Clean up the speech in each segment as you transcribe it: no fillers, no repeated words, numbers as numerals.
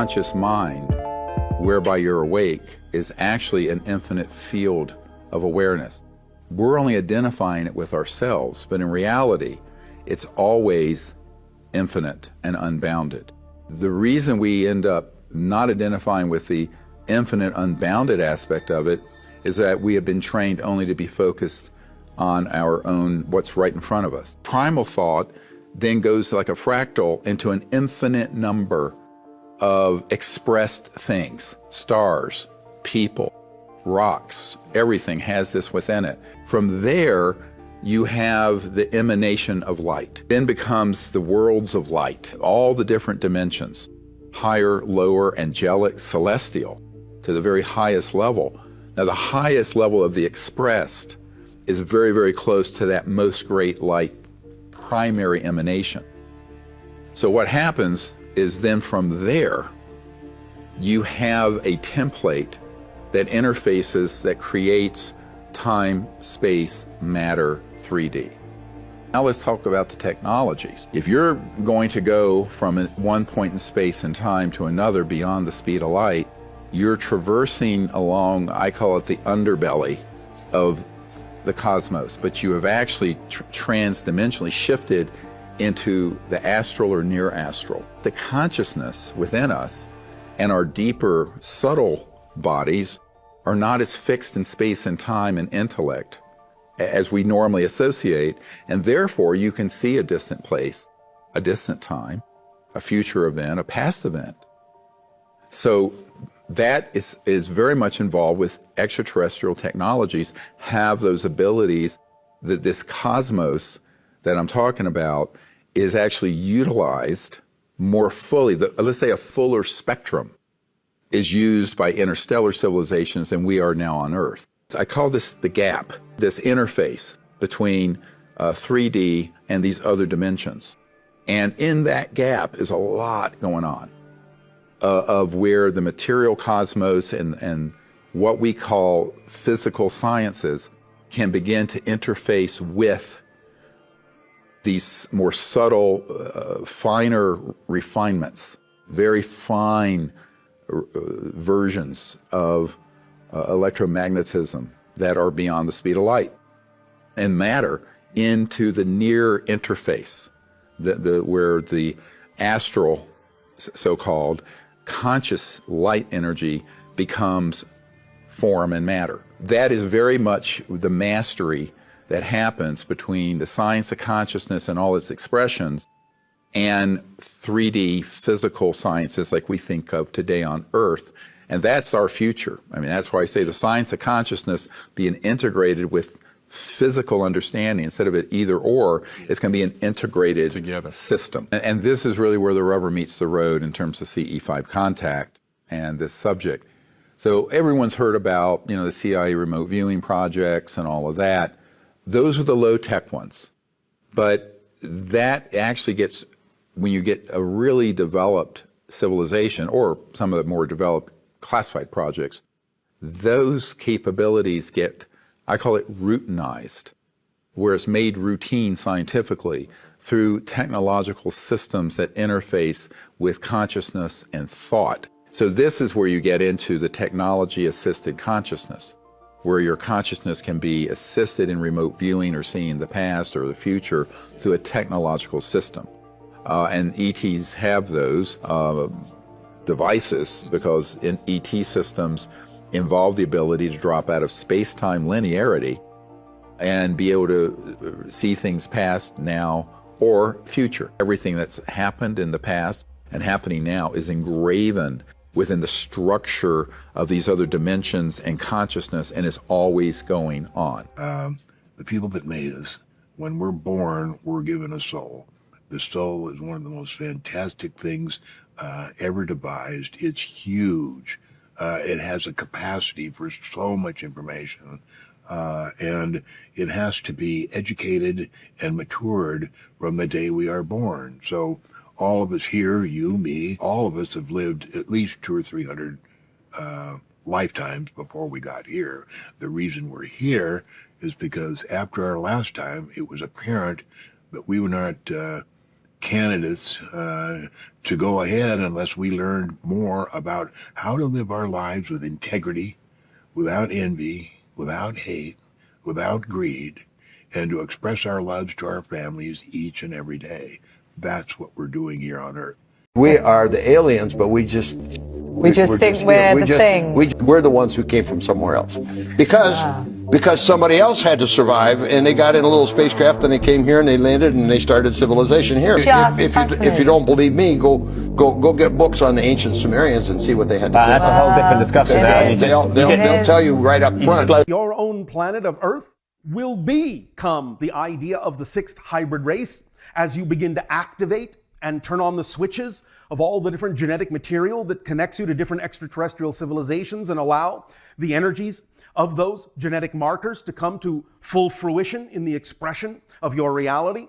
conscious mind, whereby you're awake, is actually an infinite field of awareness. We're only identifying it with ourselves, but in reality, it's always infinite and unbounded. The reason we end up not identifying with the infinite, unbounded aspect of it is that we have been trained only to be focused on our own, what's right in front of us. Primal thought then goes like a fractal into an infinite number of expressed things, stars, people, rocks, everything has this within it. From there, you have the emanation of light. Then becomes the worlds of light, all the different dimensions, higher, lower, angelic, celestial, to the very highest level. Now, the highest level of the expressed is very, very close to that most great light primary emanation. So what happens is then from there, you have a template that interfaces, that creates time, space, matter, 3D. Now let's talk about the technologies. If you're going to go from one point in space and time to another beyond the speed of light, you're traversing along, I call it the underbelly of the cosmos, but you have actually trans-dimensionally shifted into the astral or near astral. The consciousness within us and our deeper, subtle bodies are not as fixed in space and time and intellect as we normally associate, and therefore you can see a distant place, a distant time, a future event, a past event. So that is very much involved with extraterrestrial technologies, have those abilities that this cosmos that I'm talking about is actually utilized more fully. Let's say a fuller spectrum is used by interstellar civilizations than we are now on Earth. I call this the gap, this interface between 3D and these other dimensions. And in that gap is a lot going on of where the material cosmos and what we call physical sciences can begin to interface with these more subtle, finer refinements, very fine versions of electromagnetism that are beyond the speed of light and matter into the near interface, where the astral, so-called conscious light energy becomes form and matter. That is very much the mastery that happens between the science of consciousness and all its expressions and 3D physical sciences like we think of today on Earth. And that's our future. I mean, that's why I say the science of consciousness being integrated with physical understanding instead of it either or, it's going to be an integrated system. And this is really where the rubber meets the road in terms of CE5 contact and this subject. So everyone's heard about, the CIA remote viewing projects and all of that. Those are the low-tech ones. But that actually gets, when you get a really developed civilization or some of the more developed classified projects, those capabilities get, I call it routinized, where it's made routine scientifically through technological systems that interface with consciousness and thought. So this is where you get into the technology-assisted consciousness, where your consciousness can be assisted in remote viewing or seeing the past or the future through a technological system. And ETs have those devices because ET systems involve the ability to drop out of space-time linearity and be able to see things past, now, or future. Everything that's happened in the past and happening now is engraven within the structure of these other dimensions and consciousness, and is always going on. The people that made us, when we're born, we're given a soul. The soul is one of the most fantastic things ever devised. It's huge. It has a capacity for so much information, and it has to be educated and matured from the day we are born. So all of us here, you, me, all of us have lived at least 200 or 300 lifetimes before we got here. The reason we're here is because after our last time, it was apparent that we were not candidates to go ahead unless we learned more about how to live our lives with integrity, without envy, without hate, without greed, and to express our loves to our families each and every day. That's what we're doing here on Earth. We are the aliens, but we just think we're the thing. We're the ones who came from somewhere else, because somebody else had to survive, and they got in a little spacecraft, and they came here, and they landed, and they started civilization here. If you don't believe me, go get books on the ancient Sumerians and see what they had to say. That's a whole different discussion. They'll tell you right up front. Your own planet of Earth will become the idea of the sixth hybrid race as you begin to activate and turn on the switches of all the different genetic material that connects you to different extraterrestrial civilizations and allow the energies of those genetic markers to come to full fruition in the expression of your reality.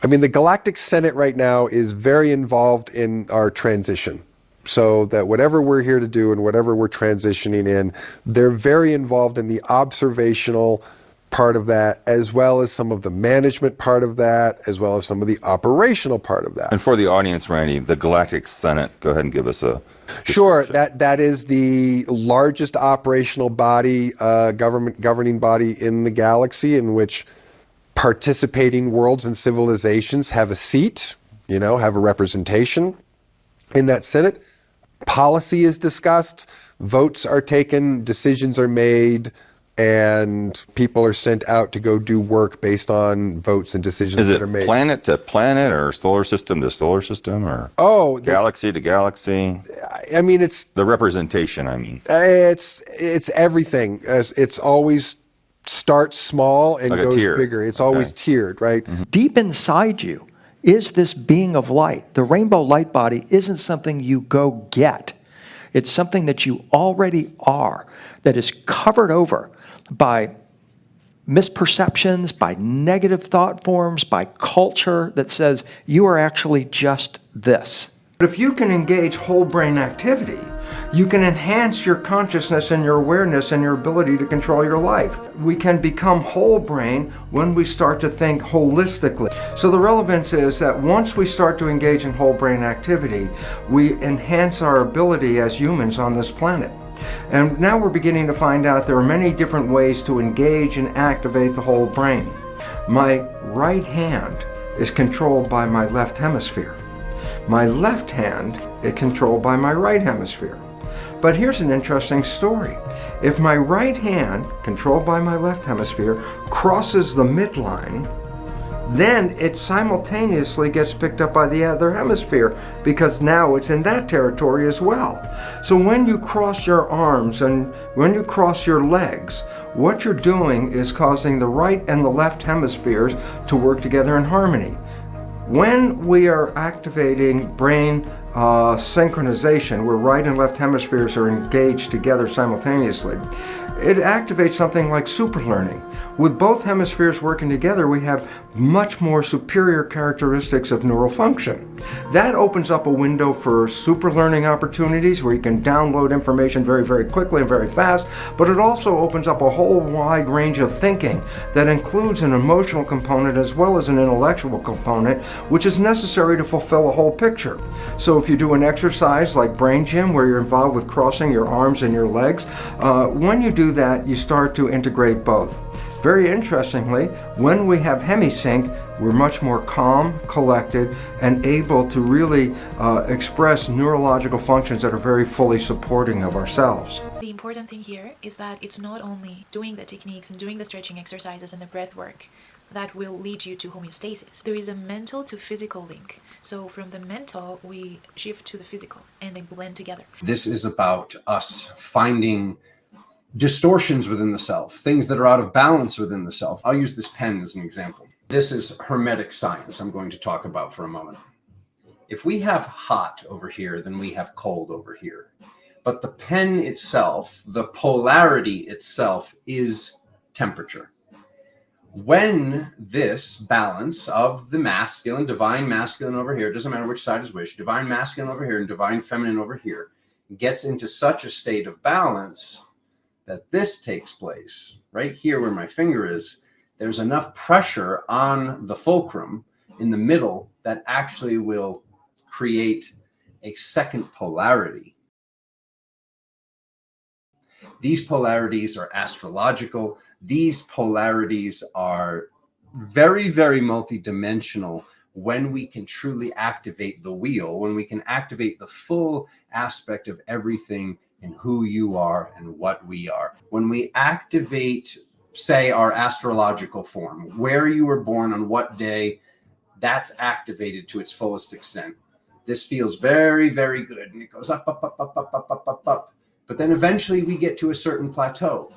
I mean, the Galactic Senate right now is very involved in our transition. So that whatever we're here to do and whatever we're transitioning in, they're very involved in the observational part of that, as well as some of the management part of that, as well as some of the operational part of that. And for the audience, Randy, the Galactic Senate, go ahead and give us a Sure, that is the largest operational body, governing body in the galaxy, in which participating worlds and civilizations have a seat, have a representation in that Senate. Policy is discussed, votes are taken, decisions are made, and people are sent out to go do work based on votes and decisions that are made. Is it planet to planet, or solar system to solar system, or galaxy to galaxy? I mean, it's the representation. I mean, it's everything. It's always starts small and like goes bigger. It's always tiered, right? Mm-hmm. Deep inside you is this being of light. The rainbow light body isn't something you go get. It's something that you already are, that is covered over by misperceptions, by negative thought forms, by culture that says you are actually just this. But if you can engage whole brain activity, you can enhance your consciousness and your awareness and your ability to control your life. We can become whole brain when we start to think holistically. So the relevance is that once we start to engage in whole brain activity, we enhance our ability as humans on this planet. And now we're beginning to find out there are many different ways to engage and activate the whole brain. My right hand is controlled by my left hemisphere. My left hand is controlled by my right hemisphere. But here's an interesting story. If my right hand, controlled by my left hemisphere, crosses the midline, then it simultaneously gets picked up by the other hemisphere, because now it's in that territory as well. So when you cross your arms and when you cross your legs, what you're doing is causing the right and the left hemispheres to work together in harmony. When we are activating brain synchronization, where right and left hemispheres are engaged together simultaneously, it activates something like superlearning. With both hemispheres working together, we have much more superior characteristics of neural function. That opens up a window for superlearning opportunities where you can download information very, very quickly and very fast, but it also opens up a whole wide range of thinking that includes an emotional component as well as an intellectual component, which is necessary to fulfill a whole picture. So if you do an exercise like Brain Gym, where you're involved with crossing your arms and your legs, when you do that, you start to integrate both. Very interestingly, when we have hemisync, we're much more calm, collected, and able to really express neurological functions that are very fully supporting of ourselves. The important thing here is that it's not only doing the techniques and doing the stretching exercises and the breath work that will lead you to homeostasis. There is a mental to physical link. So from the mental, we shift to the physical and they blend together. This is about us finding distortions within the self, things that are out of balance within the self. I'll use this pen as an example. This is Hermetic science I'm going to talk about for a moment. If we have hot over here, then we have cold over here. But the pen itself, the polarity itself, is temperature. When this balance of the masculine, divine masculine over here, doesn't matter which side is which, divine masculine over here and divine feminine over here, gets into such a state of balance that this takes place right here where my finger is, there's enough pressure on the fulcrum in the middle that actually will create a second polarity. These polarities are astrological. These polarities are very, very multidimensional when we can truly activate the wheel, when we can activate the full aspect of everything in who you are and what we are. When we activate, say, our astrological form, where you were born on what day, that's activated to its fullest extent. This feels very, very good. And it goes up, up, up, up, up, up, up, up, up. But then eventually we get to a certain plateau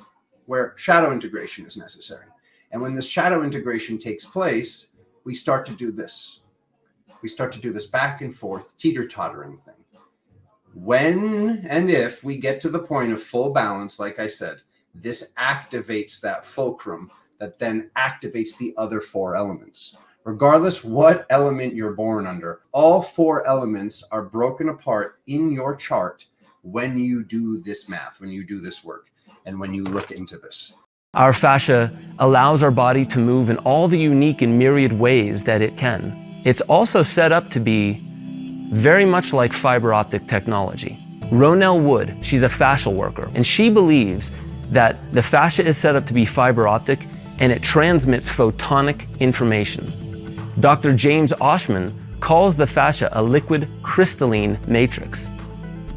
where shadow integration is necessary. And when this shadow integration takes place, we start to do this. We start to do this back and forth, teeter-tottering thing. When and if we get to the point of full balance, like I said, this activates that fulcrum that then activates the other four elements. Regardless what element you're born under, all four elements are broken apart in your chart when you do this math, when you do this work, and when you look into this. Our fascia allows our body to move in all the unique and myriad ways that it can. It's also set up to be very much like fiber optic technology. Ronell Wood, she's a fascial worker, and she believes that the fascia is set up to be fiber optic and it transmits photonic information. Dr. James Oshman calls the fascia a liquid crystalline matrix.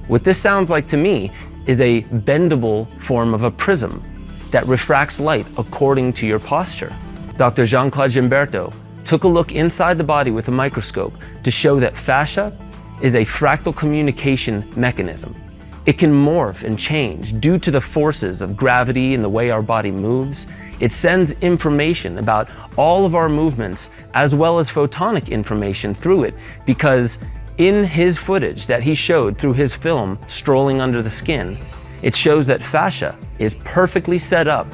What this sounds like to me is a bendable form of a prism that refracts light according to your posture. Dr. Jean-Claude Gimberto took a look inside the body with a microscope to show that fascia is a fractal communication mechanism. It can morph and change due to the forces of gravity and the way our body moves. It sends information about all of our movements as well as photonic information through it, because in his footage that he showed through his film, Strolling Under the Skin, it shows that fascia is perfectly set up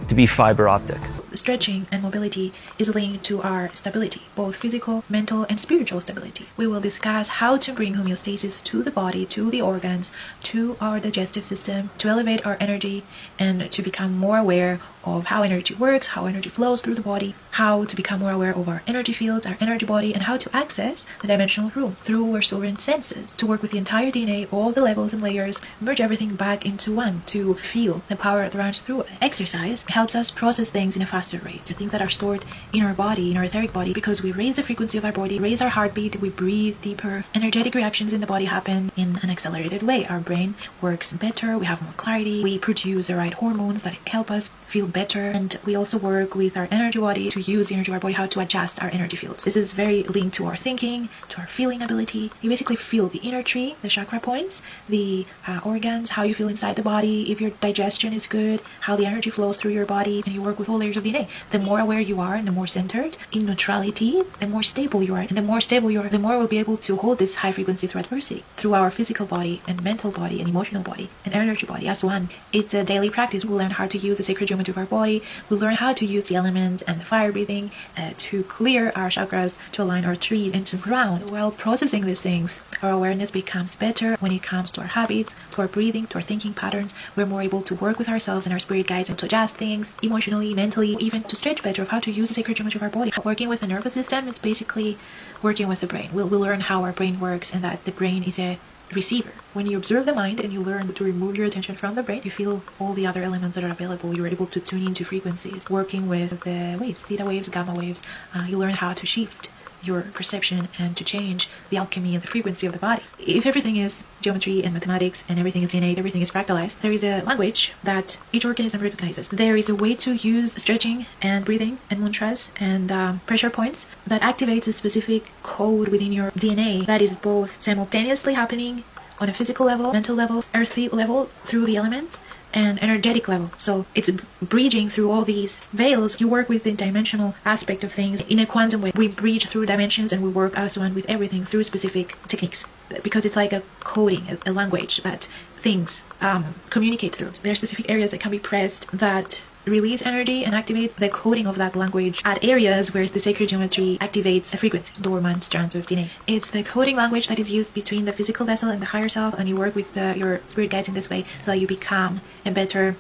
to be fiber optic. Stretching and mobility is linked to our stability, both physical, mental, and spiritual stability. We will discuss how to bring homeostasis to the body, to the organs, to our digestive system, to elevate our energy, and to become more aware of how energy works, how energy flows through the body, how to become more aware of our energy fields, our energy body, and how to access the dimensional room through our sovereign senses, to work with the entire DNA, all the levels and layers, merge everything back into one, to feel the power that runs through us. Exercise helps us process things in a faster rate, the things that are stored in our body, in our etheric body, because we raise the frequency of our body, raise our heartbeat, we breathe deeper. Energetic reactions in the body happen in an accelerated way. Our brain works better, we have more clarity, we produce the right hormones that help us feel better, and we also work with our energy body to use the energy of our body, how to adjust our energy fields. This is very linked to our thinking, to our feeling ability. You basically feel the inner tree, the chakra points, the organs, how you feel inside the body, if your digestion is good, how the energy flows through your body, and you work with all layers of DNA. The more aware you are and the more centered in neutrality, the more stable you are, and the more stable you are, the more we'll be able to hold this high frequency through adversity, through our physical body and mental body and emotional body and energy body as one. It's a daily practice. We'll learn how to use the sacred geometry of our body. We'll learn how to use the elements and the fire breathing to clear our chakras, to align our tree and to ground. While processing these things, our awareness becomes better when it comes to our habits, to our breathing, to our thinking patterns. We're more able to work with ourselves and our spirit guides and to adjust things emotionally, mentally, even to stretch better, of how to use the sacred geometry of our body. Working with the nervous system is basically working with the brain. We'll learn how our brain works, and that the brain is a receiver. When you observe the mind and you learn to remove your attention from the brain, you feel all the other elements that are available. You're able to tune into frequencies, working with the waves, theta waves, gamma waves. You learn how to shift your perception and to change the alchemy and the frequency of the body. If everything is geometry and mathematics and everything is innate, everything is fractalized, there is a language that each organism recognizes. There is a way to use stretching and breathing and mantras and pressure points that activates a specific code within your DNA that is both simultaneously happening on a physical level, mental level, earthly level through the elements, and energetic level. So it's bridging through all these veils. You work with the dimensional aspect of things in a quantum way. We bridge through dimensions and we work as one with everything through specific techniques, because it's like a coding, a language that things communicate through. There are specific areas that can be pressed that release energy and activate the coding of that language at areas where the sacred geometry activates a frequency, dormant strands of DNA. It's the coding language that is used between the physical vessel and the higher self, and you work with your spirit guides in this way so that you become a better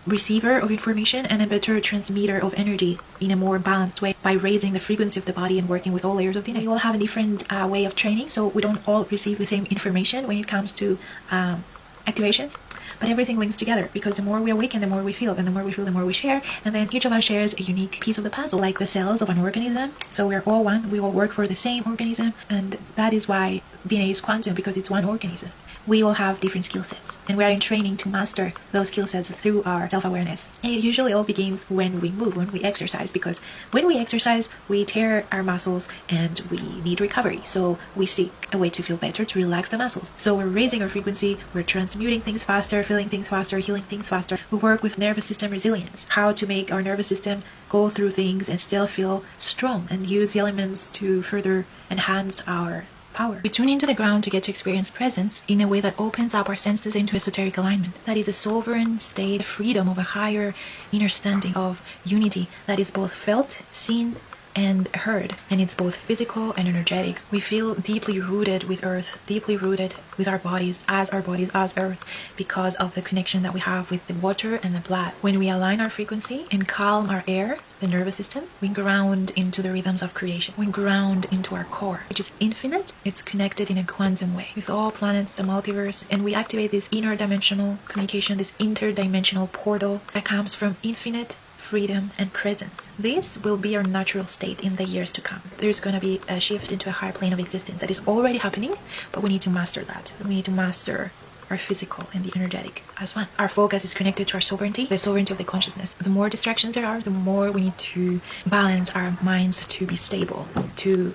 receiver of information and a better transmitter of energy in a more balanced way by raising the frequency of the body and working with all layers of DNA. We all have a different way of training, so we don't all receive the same information when it comes to activations. But everything links together, because the more we awaken, the more we feel, and the more we feel, the more we share, and then each of us shares a unique piece of the puzzle, like the cells of an organism. So we're all one, we all work for the same organism, and that is why DNA is quantum, because it's one organism. We all have different skill sets, and we are in training to master those skill sets through our self-awareness. And it usually all begins when we move, when we exercise, because when we exercise, we tear our muscles and we need recovery. So we seek a way to feel better, to relax the muscles. So we're raising our frequency, we're transmuting things faster, feeling things faster, healing things faster. We work with nervous system resilience, how to make our nervous system go through things and still feel strong, and use the elements to further enhance our power. We tune into the ground to get to experience presence in a way that opens up our senses into esoteric alignment. That is a sovereign state of freedom, of a higher inner standing of unity that is both felt, seen, and heard, and it's both physical and energetic. We feel deeply rooted with earth, deeply rooted with our bodies as earth, because of the connection that we have with the water and the blood. When we align our frequency and calm our air, the nervous system, we ground into the rhythms of creation. We ground into our core, which is infinite. It's connected in a quantum way with all planets, the multiverse, and we activate this interdimensional communication, this interdimensional portal that comes from infinite freedom and presence. This will be our natural state in the years to come. There's going to be a shift into a higher plane of existence that is already happening, but we need to master that. We need to master our physical and the energetic as one. Our focus is connected to our sovereignty, the sovereignty of the consciousness. The more distractions there are, the more we need to balance our minds to be stable, to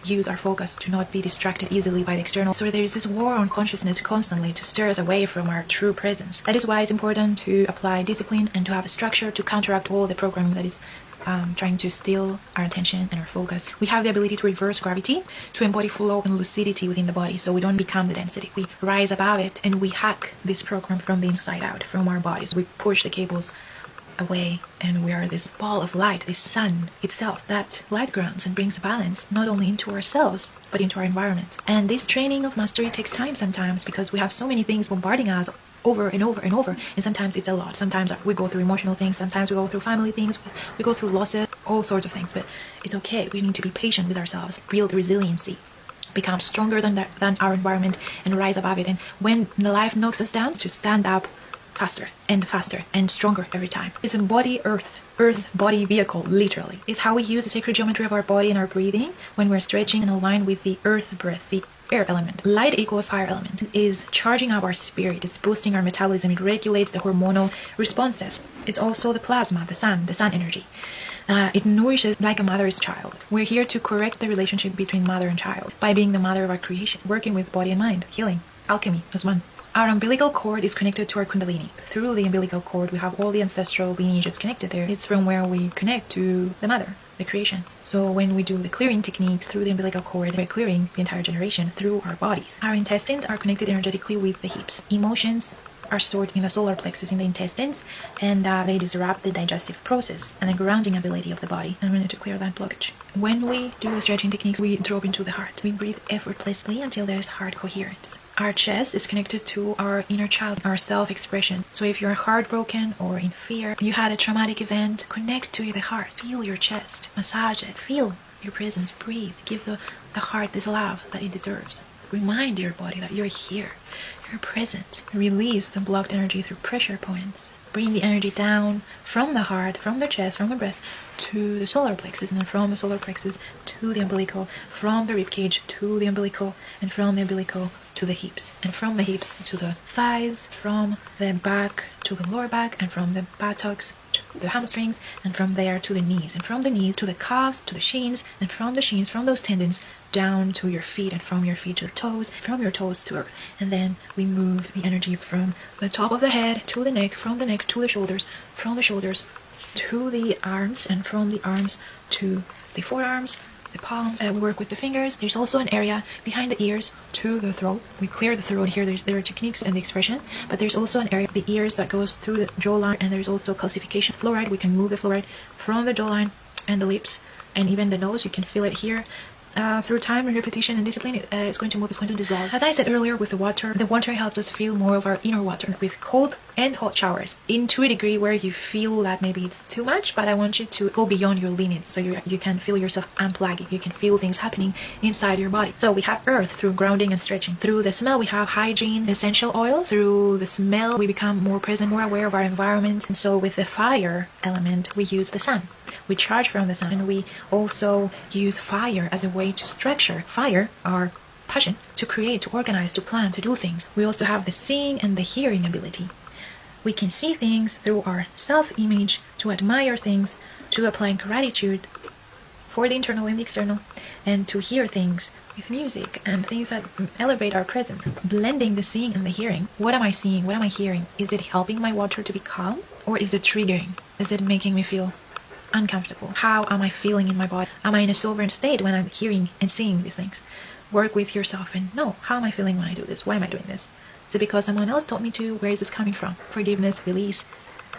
use our focus to not be distracted easily by the external. So there is this war on consciousness constantly to steer us away from our true presence. That is why it's important to apply discipline and to have a structure to counteract all the programming that is trying to steal our attention and our focus. We have the ability to reverse gravity, to embody flow and lucidity within the body, so we don't become the density. We rise above it, and we hack this program from the inside out, from our bodies. We push the cables away, and we are this ball of light, this sun itself, that light grounds and brings balance not only into ourselves, but into our environment. And this training of mastery takes time sometimes, because we have so many things bombarding us over and over and over, and sometimes it's a lot. Sometimes we go through emotional things, sometimes we go through family things, we go through losses, all sorts of things, but it's okay. We need to be patient with ourselves, build resiliency, become stronger than our environment, and rise above it. And when the life knocks us down, to stand up faster and stronger every time. It's embody earth body vehicle, literally. It's how we use the sacred geometry of our body and our breathing when we're stretching and aligned with the earth breath, the air element. Light equals fire element. It is charging up our spirit. It's boosting our metabolism. It regulates the hormonal responses. It's also the plasma, the sun energy. It nourishes like a mother's child. We're here to correct the relationship between mother and child by being the mother of our creation, working with body and mind, healing, alchemy as one. Our umbilical cord is connected to our kundalini. Through the umbilical cord, we have all the ancestral lineages connected there. It's from where we connect to the mother, the creation. So when we do the clearing techniques through the umbilical cord, we're clearing the entire generation through our bodies. Our intestines are connected energetically with the hips. Emotions are stored in the solar plexus in the intestines, and they disrupt the digestive process and the grounding ability of the body, and we need to clear that blockage. When we do the stretching techniques, we drop into the heart. We breathe effortlessly until there's heart coherence. Our chest is connected to our inner child, our self-expression. So if you're heartbroken or in fear, you had a traumatic event, connect to the heart. Feel your chest, massage it, feel your presence, breathe. Give the heart this love that it deserves. Remind your body that you're here, you're present. Release the blocked energy through pressure points. Bring the energy down from the heart, from the chest, from the breast to the solar plexus, and then from the solar plexus to the umbilical, from the ribcage to the umbilical, and from the umbilical to the hips, and from the hips to the thighs, from the back to the lower back, and from the buttocks to the hamstrings, and from there to the knees, and from the knees to the calves, to the shins, and from the shins, from those tendons down to your feet, and from your feet to the toes, from your toes to earth. And then we move the energy from the top of the head to the neck, from the neck to the shoulders, from the shoulders to the arms, and from the arms to the forearms, the palms. We work with the fingers. There's also an area behind the ears to the throat. We clear the throat here. There are techniques and the expression, but there's also an area of the ears that goes through the jawline, and there's also calcification. Fluoride, we can move the fluoride from the jawline and the lips and even the nose. You can feel it here. through time and repetition and discipline, it's going to move, it's going to dissolve. As I said earlier, with the water helps us feel more of our inner water. With cold and hot showers, into a degree where you feel that maybe it's too much, but I want you to go beyond your limits, so you can feel yourself unplugging. You can feel things happening inside your body. So we have earth through grounding and stretching. Through the smell, we have hygiene, essential oils. Through the smell, we become more present, more aware of our environment. And so with the fire element, we use the sun. We charge from the sun, and we also use fire as a way to structure. Fire, our passion, to create, to organize, to plan, to do things. We also have the seeing and the hearing ability. We can see things through our self-image, to admire things, to apply gratitude for the internal and the external, and to hear things with music and things that elevate our presence. Blending the seeing and the hearing. What am I seeing? What am I hearing? Is it helping my water to be calm? Or is it triggering? Is it making me feel uncomfortable? How am I feeling in my body? Am I in a sovereign state when I'm hearing and seeing these things? Work with yourself and know, how am I feeling when I do this? Why am I doing this? Is it because someone else told me to? Where is this coming from? Forgiveness, release,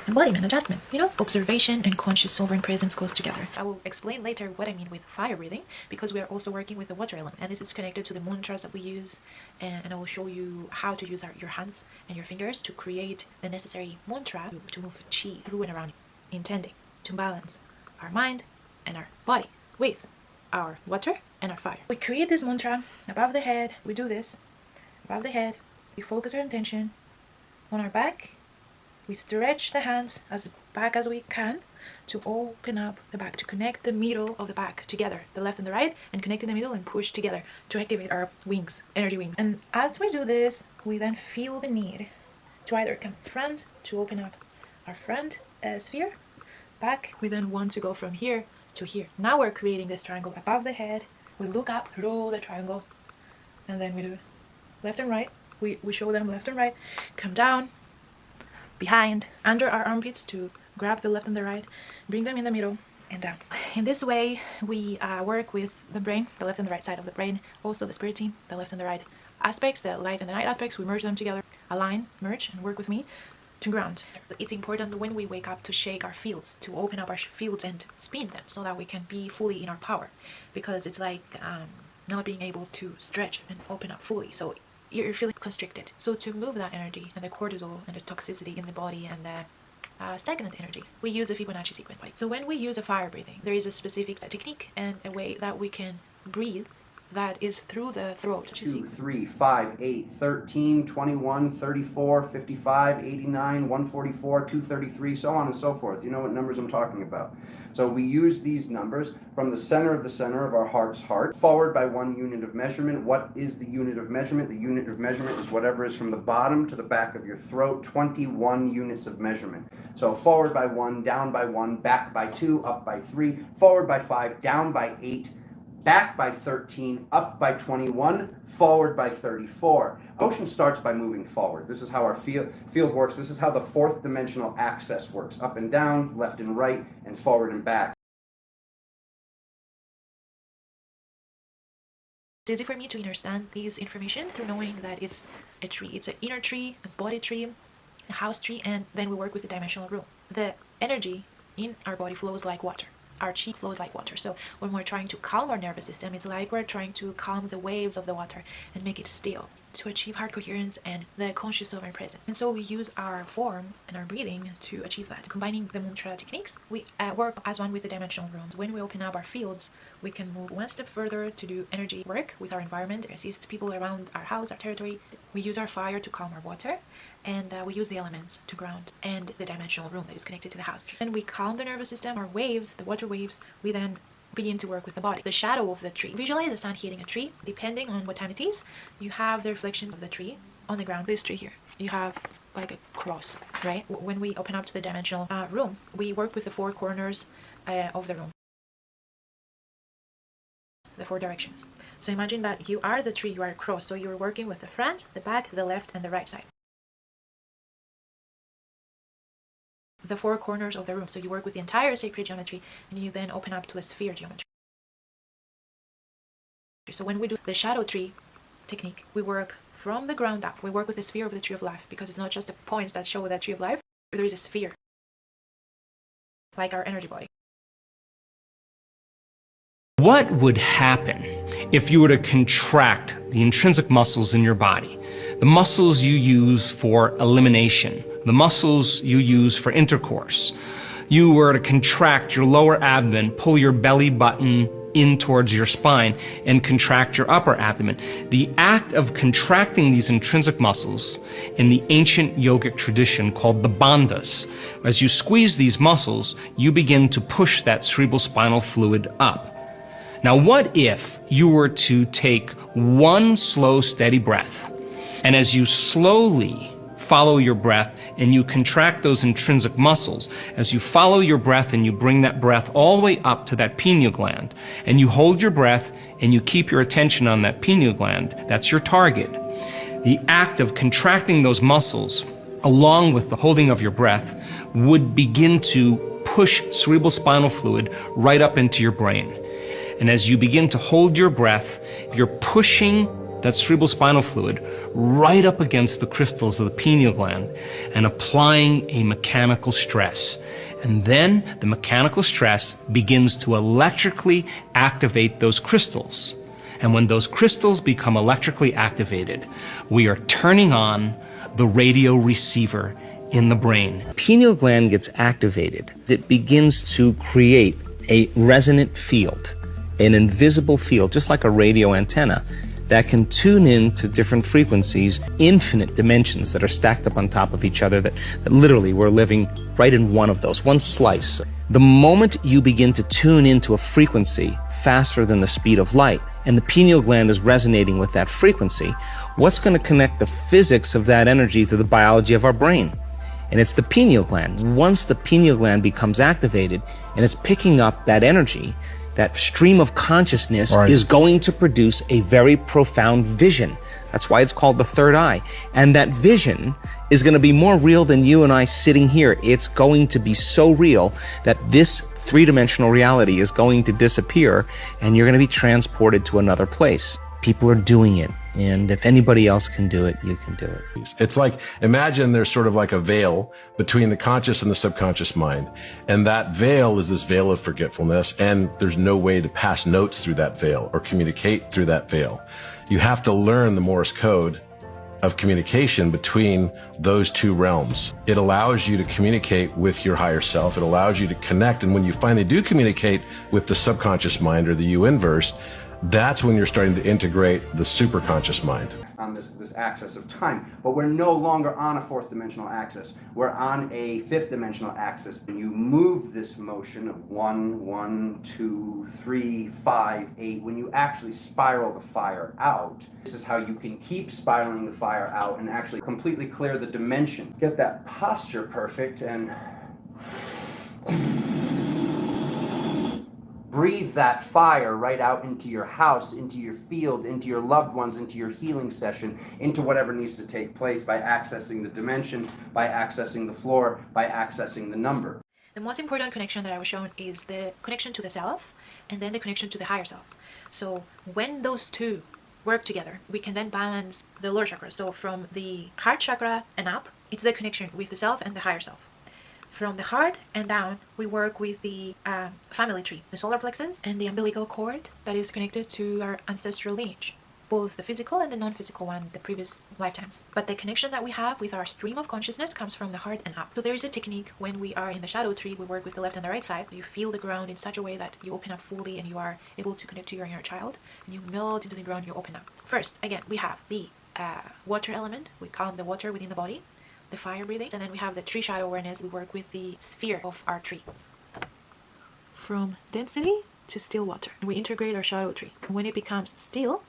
embodiment, adjustment. You know, observation and conscious sovereign presence goes together. I will explain later what I mean with fire breathing, because we are also working with the water element, and this is connected to the mantras that we use, and I will show you how to use your hands and your fingers to create the necessary mantra to move chi through and around you, intending to balance our mind and our body with our water and our fire. We create this mantra above the head. We do this above the head. We focus our intention on our back. We stretch the hands as back as we can to open up the back, to connect the middle of the back together, the left and the right, and connect in the middle and push together to activate our wings, energy wings. And as we do this, we then feel the need to either come front, to open up our front sphere, back. We then want to go from here to here. Now we're creating this triangle above the head. We look up through the triangle, and then we do left and right. We show them left and right. Come down, behind, under our armpits to grab the left and the right, bring them in the middle, and down. In this way, we work with the brain, the left and the right side of the brain, also the spirit team, the left and the right aspects, the light and the night aspects. We merge them together, align, merge, and work with me to ground. It's important when we wake up to shake our fields, to open up our fields and spin them so that we can be fully in our power, because it's like not being able to stretch and open up fully. So you're feeling constricted. So to move that energy and the cortisol and the toxicity in the body and the stagnant energy, we use a Fibonacci sequence. So when we use a fire breathing, there is a specific technique and a way that we can breathe that is through the throat. 2, 3, 5, 8, 13, 21, 34, 55, 89, 144, 233, so on and so forth. You know what numbers I'm talking about. So we use these numbers from the center of our heart's heart, forward by 1 unit of measurement. What is the unit of measurement? The unit of measurement is whatever is from the bottom to the back of your throat, 21 units of measurement. So forward by 1, down by 1, back by 2, up by 3, forward by 5, down by 8, back by 13, up by 21, forward by 34. Motion starts by moving forward. This is how our field works. This is how the fourth dimensional axis works. Up and down, left and right, and forward and back. It's easy for me to understand this information through knowing that it's a tree. It's an inner tree, a body tree, a house tree, and then we work with the dimensional room. The energy in our body flows like water. Our chi flows like water. So when we're trying to calm our nervous system, it's like we're trying to calm the waves of the water and make it still, to achieve heart coherence and the conscious sovereign presence. And so we use our form and our breathing to achieve that. Combining the mantra techniques, we work as one with the dimensional rooms. When we open up our fields, we can move one step further to do energy work with our environment, assist people around our house, our territory. We use our fire to calm our water, and we use the elements to ground, and the dimensional room that is connected to the house. And we calm the nervous system, our waves, the water waves. We then begin to work with the body. The shadow of the tree. Visualize the sun hitting a tree. Depending on what time it is, you have the reflection of the tree on the ground. This tree here, you have like a cross, right? When we open up to the dimensional room, we work with the 4 corners of the room, the 4 directions. So imagine that you are the tree, you are a cross, so you're working with the front, the back, the left, and the right side. The 4 corners of the room. So you work with the entire sacred geometry, and you then open up to a sphere geometry. So when we do the shadow tree technique, we work from the ground up. We work with the sphere of the tree of life, because it's not just the points that show that tree of life. There is a sphere, like our energy body. What would happen if you were to contract the intrinsic muscles in your body, the muscles you use for elimination, the muscles you use for intercourse? You were to contract your lower abdomen, pull your belly button in towards your spine, and contract your upper abdomen. The act of contracting these intrinsic muscles in the ancient yogic tradition called the bandhas, as you squeeze these muscles, you begin to push that cerebral spinal fluid up. Now, what if you were to take one slow, steady breath, and as you slowly follow your breath and you contract those intrinsic muscles, as you follow your breath and you bring that breath all the way up to that pineal gland, and you hold your breath and you keep your attention on that pineal gland, that's your target. The act of contracting those muscles, along with the holding of your breath, would begin to push cerebral spinal fluid right up into your brain. And as you begin to hold your breath, you're pushing that cerebral spinal fluid right up against the crystals of the pineal gland and applying a mechanical stress. And then the mechanical stress begins to electrically activate those crystals. And when those crystals become electrically activated, we are turning on the radio receiver in the brain. Pineal gland gets activated. It begins to create a resonant field, an invisible field, just like a radio antenna, that can tune in to different frequencies, infinite dimensions that are stacked up on top of each other, that literally we're living right in one of those, one slice. The moment you begin to tune into a frequency faster than the speed of light, and the pineal gland is resonating with that frequency, what's going to connect the physics of that energy to the biology of our brain? And it's the pineal gland. Once the pineal gland becomes activated and it's picking up that energy, that stream of consciousness is going to produce a very profound vision. That's why it's called the third eye. And that vision is going to be more real than you and I sitting here. It's going to be so real that this three-dimensional reality is going to disappear and you're going to be transported to another place. People are doing it. And if anybody else can do it, you can do it. It's like, imagine there's sort of like a veil between the conscious and the subconscious mind. And that veil is this veil of forgetfulness, and there's no way to pass notes through that veil or communicate through that veil. You have to learn the Morse code of communication between those two realms. It allows you to communicate with your higher self. It allows you to connect. And when you finally do communicate with the subconscious mind or the U-inverse, that's when you're starting to integrate the superconscious mind. On this axis of time, but we're no longer on a fourth dimensional axis. We're on a fifth dimensional axis. And you move this motion of 1, 1, 2, 3, 5, 8, when you actually spiral the fire out, this is how you can keep spiraling the fire out and actually completely clear the dimension. Get that posture perfect and breathe that fire right out into your house, into your field, into your loved ones, into your healing session, into whatever needs to take place by accessing the dimension, by accessing the floor, by accessing the number. The most important connection that I was shown is the connection to the self and then the connection to the higher self. So when those two work together, we can then balance the lower chakras. So from the heart chakra and up, it's the connection with the self and the higher self. From the heart and down, we work with the family tree, the solar plexus, and the umbilical cord that is connected to our ancestral lineage, both the physical and the non-physical one, the previous lifetimes. But the connection that we have with our stream of consciousness comes from the heart and up. So there is a technique when we are in the shadow tree, we work with the left and the right side. You feel the ground in such a way that you open up fully and you are able to connect to your inner child. And you melt into the ground, you open up. First, again, we have the water element. We count the water within the body, the fire breathing, and then we have the tree shadow awareness. We work with the sphere of our tree, from density to still water, and we integrate our shadow tree. When it becomes still,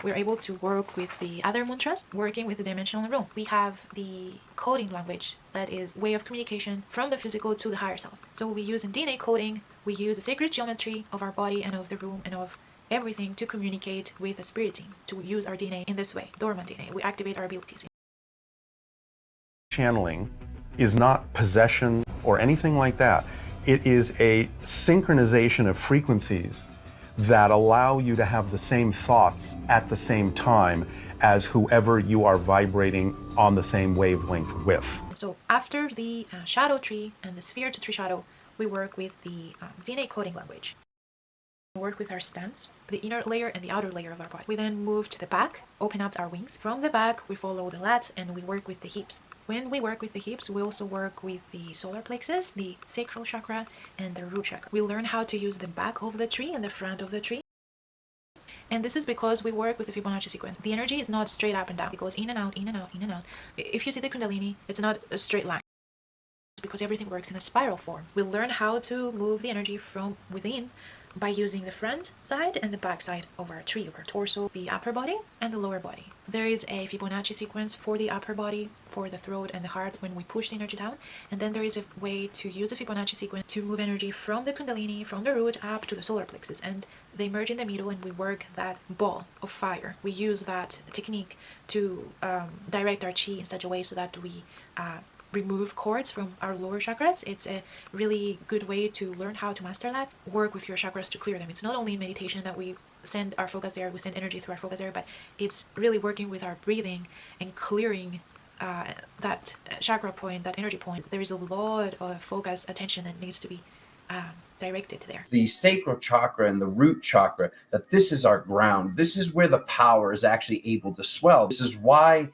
we're able to work with the other mantras, working with the dimensional room. We have the coding language, that is way of communication from the physical to the higher self. So we use in DNA coding, we use the sacred geometry of our body and of the room and of everything to communicate with the spirit team, to use our DNA in this way, dormant DNA. We activate our abilities. Channeling is not possession or anything like that. It is a synchronization of frequencies that allow you to have the same thoughts at the same time as whoever you are vibrating on the same wavelength with. So after the shadow tree and the sphere to tree shadow, we work with the DNA coding language. work with our stance, the inner layer and the outer layer of our body. We then move to the back, open up our wings. From the back, we follow the lats and we work with the hips. When we work with the hips, we also work with the solar plexus, the sacral chakra, and the root chakra. We learn how to use the back of the tree and the front of the tree. And this is because we work with the Fibonacci sequence. The energy is not straight up and down. It goes in and out, in and out, in and out. If you see the Kundalini, it's not a straight line. It's because everything works in a spiral form. We learn how to move the energy from within by using the front side and the back side of our tree, of our torso, the upper body and the lower body. There is a Fibonacci sequence for the upper body, for the throat and the heart when we push the energy down. And then there is a way to use the Fibonacci sequence to move energy from the Kundalini, from the root up to the solar plexus. And they merge in the middle and we work that ball of fire. We use that technique to direct our chi in such a way so that we remove cords from our lower chakras. It's a really good way to learn how to master that. Work with your chakras to clear them. It's not only in meditation that we send our focus there, we send energy through our focus there, but it's really working with our breathing and clearing that chakra point, that energy point. There is a lot of focus, attention that needs to be directed there. The sacral chakra and the root chakra, that this is our ground. This is where the power is actually able to swell. This is why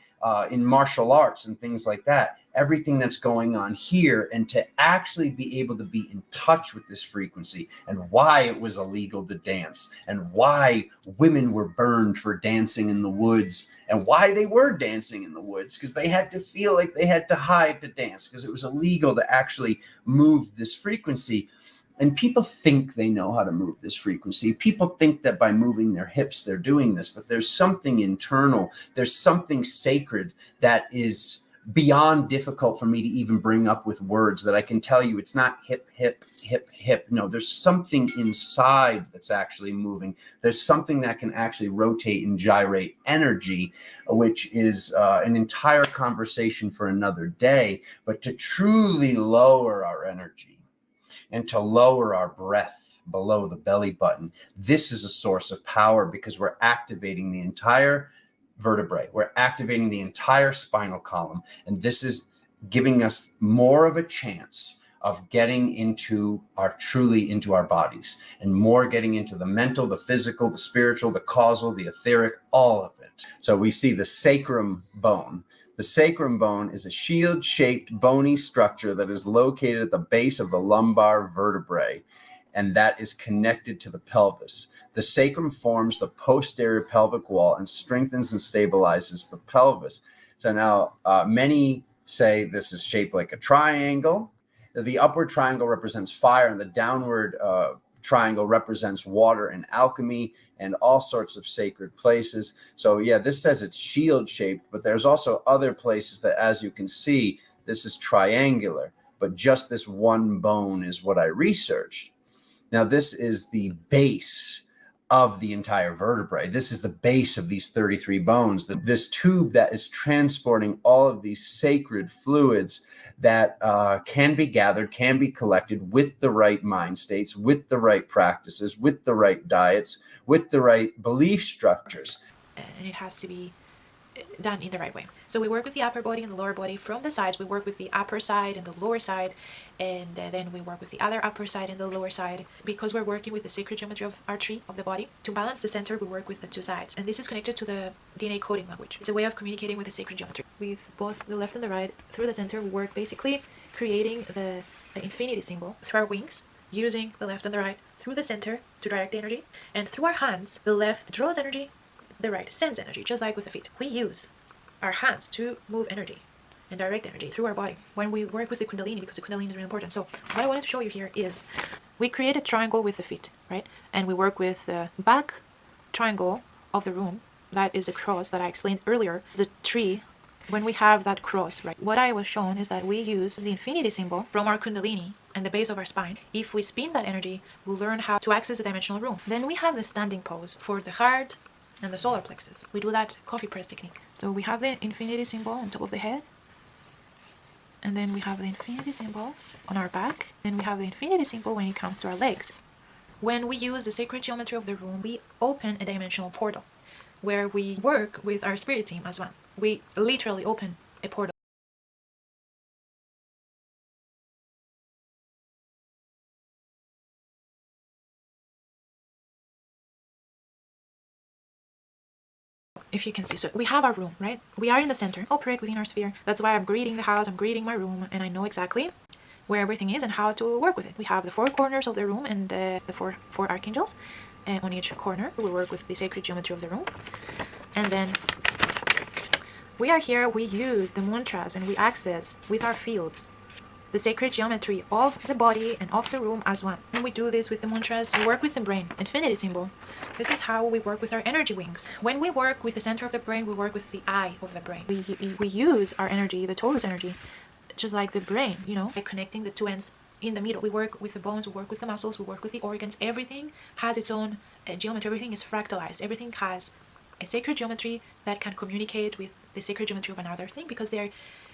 in martial arts and things like that, everything that's going on here, and to actually be able to be in touch with this frequency, and why it was illegal to dance, and why women were burned for dancing in the woods, and why they were dancing in the woods, because they had to feel like they had to hide to dance, because it was illegal to actually move this frequency. And people think they know how to move this frequency. People think that by moving their hips, they're doing this, but there's something internal. There's something sacred that is beyond difficult for me to even bring up with words, that I can tell you it's not hip, hip, hip, hip. No, there's something inside that's actually moving. There's something that can actually rotate and gyrate energy, which is an entire conversation for another day. But to truly lower our energy and to lower our breath below the belly button, this is a source of power, because we're activating the entire vertebrae. We're activating the entire spinal column. And this is giving us more of a chance of getting into truly into our bodies, and more getting into the mental, the physical, the spiritual, the causal, the etheric, all of it. So we see the sacrum bone. The sacrum bone is a shield-shaped bony structure that is located at the base of the lumbar vertebrae, and that is connected to the pelvis. The sacrum forms the posterior pelvic wall and strengthens and stabilizes the pelvis. So now many say this is shaped like a triangle. The upward triangle represents fire, and the downward triangle represents water and alchemy and all sorts of sacred places. So yeah, this says it's shield shaped, but there's also other places that, as you can see, this is triangular, but just this one bone is what I researched. Now, this is the base of the entire vertebrae. This is the base of these 33 bones, this tube that is transporting all of these sacred fluids that can be gathered, can be collected with the right mind states, with the right practices, with the right diets, with the right belief structures. And it has to be done in the right way. So we work with the upper body and the lower body. From the sides, we work with the upper side and the lower side, and then we work with the other upper side and the lower side, because we're working with the sacred geometry of our tree, of the body. To balance the center, we work with the two sides, and this is connected to the DNA coding language. It's a way of communicating with the sacred geometry. With both the left and the right, through the center, we work basically creating the infinity symbol through our wings, using the left and the right through the center to direct the energy, and through our hands, the left draws energy, the right sends energy, just like with the feet. We use our hands to move energy and direct energy through our body when we work with the Kundalini, because the Kundalini is really important. So what I wanted to show you here is we create a triangle with the feet, right? And we work with the back triangle of the room. That is a cross that I explained earlier. The tree, when we have that cross, right? What I was shown is that we use the infinity symbol from our Kundalini and the base of our spine. If we spin that energy, we'll learn how to access the dimensional room. Then we have the standing pose for the heart and the solar plexus. We do that coffee press technique. So we have the infinity symbol on top of the head, and then we have the infinity symbol on our back, then we have the infinity symbol when it comes to our legs. When we use the sacred geometry of the room, we open a dimensional portal where we work with our spirit team as one. We literally open a portal. if you can see. So we have our room, right? We are in the center, operate within our sphere. That's why I'm creating the house, I'm creating my room, and I know exactly where everything is and how to work with it. We have the 4 corners of the room and the four archangels on each corner. We work with the sacred geometry of the room. And then we are here, we use the mantras and we access with our fields the sacred geometry of the body and of the room as one. And we do this with the mantras. We work with the brain, infinity symbol. This is how we work with our energy wings. When we work with the center of the brain, we work with the eye of the brain. We use our energy, the torus energy, just like the brain, you know, by connecting the 2 ends in the middle. We work with the bones, we work with the muscles, we work with the organs. Everything has its own geometry. Everything is fractalized. Everything has a sacred geometry that can communicate with the sacred geometry of another thing, because they're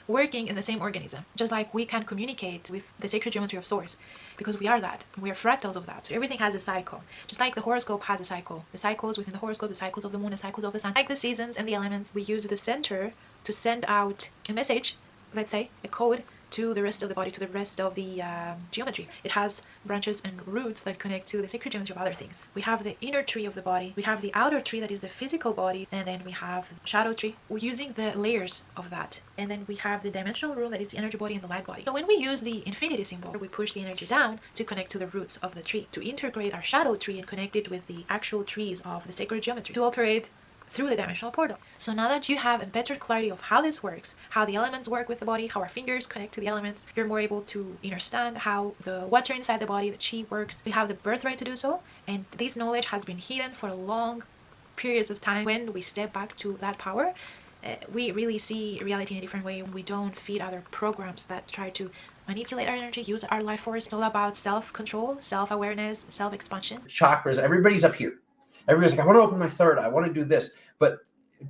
working in the same organism. Just like we can communicate with the sacred geometry of source, because we are that. We are fractals of that. So everything has a cycle. Just like the horoscope has a cycle. The cycles within the horoscope, the cycles of the moon, the cycles of the sun. Like the seasons and the elements, we use the center to send out a message, let's say, a code, to the rest of the body, to the rest of the geometry. It has branches and roots that connect to the sacred geometry of other things. We have the inner tree of the body, we have the outer tree that is the physical body, and then we have the shadow tree. We're using the layers of that. And then we have the dimensional room that is the energy body and the light body. So when we use the infinity symbol, we push the energy down to connect to the roots of the tree, to integrate our shadow tree and connect it with the actual trees of the sacred geometry, to operate through the dimensional portal. So now that you have a better clarity of how this works, how the elements work with the body, how our fingers connect to the elements, you're more able to understand how the water inside the body, the chi, works. We have the birthright to do so, and this knowledge has been hidden for long periods of time. When we step back to that power, we really see reality in a different way. We don't feed other programs that try to manipulate our energy, use our life force. It's all about self-control, self-awareness, self-expansion. Chakras, everybody's up here. Everybody's like, I want to open my third eye, I want to do this. But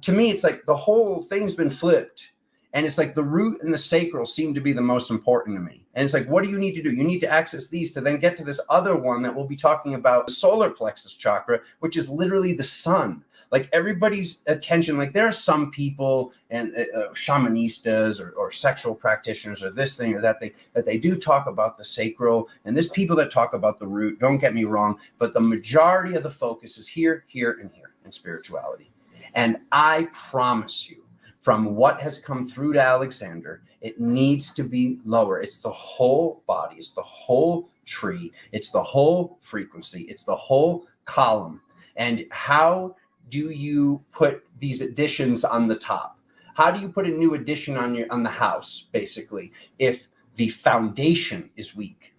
to me, it's like the whole thing's been flipped. And it's like the root and the sacral seem to be the most important to me. And it's like, what do you need to do? You need to access these to then get to this other one that we'll be talking about, the solar plexus chakra, which is literally the sun. Like everybody's attention, like there are some people and shamanistas or sexual practitioners or this thing or that thing, that they do talk about the sacral. And there's people that talk about the root, don't get me wrong, but the majority of the focus is here, here, and here in spirituality. And I promise you, from what has come through to Alexander, it needs to be lower. It's the whole body, it's the whole tree, it's the whole frequency, it's the whole column. And how do you put these additions on the top? How do you put a new addition on the house, basically, if the foundation is weak?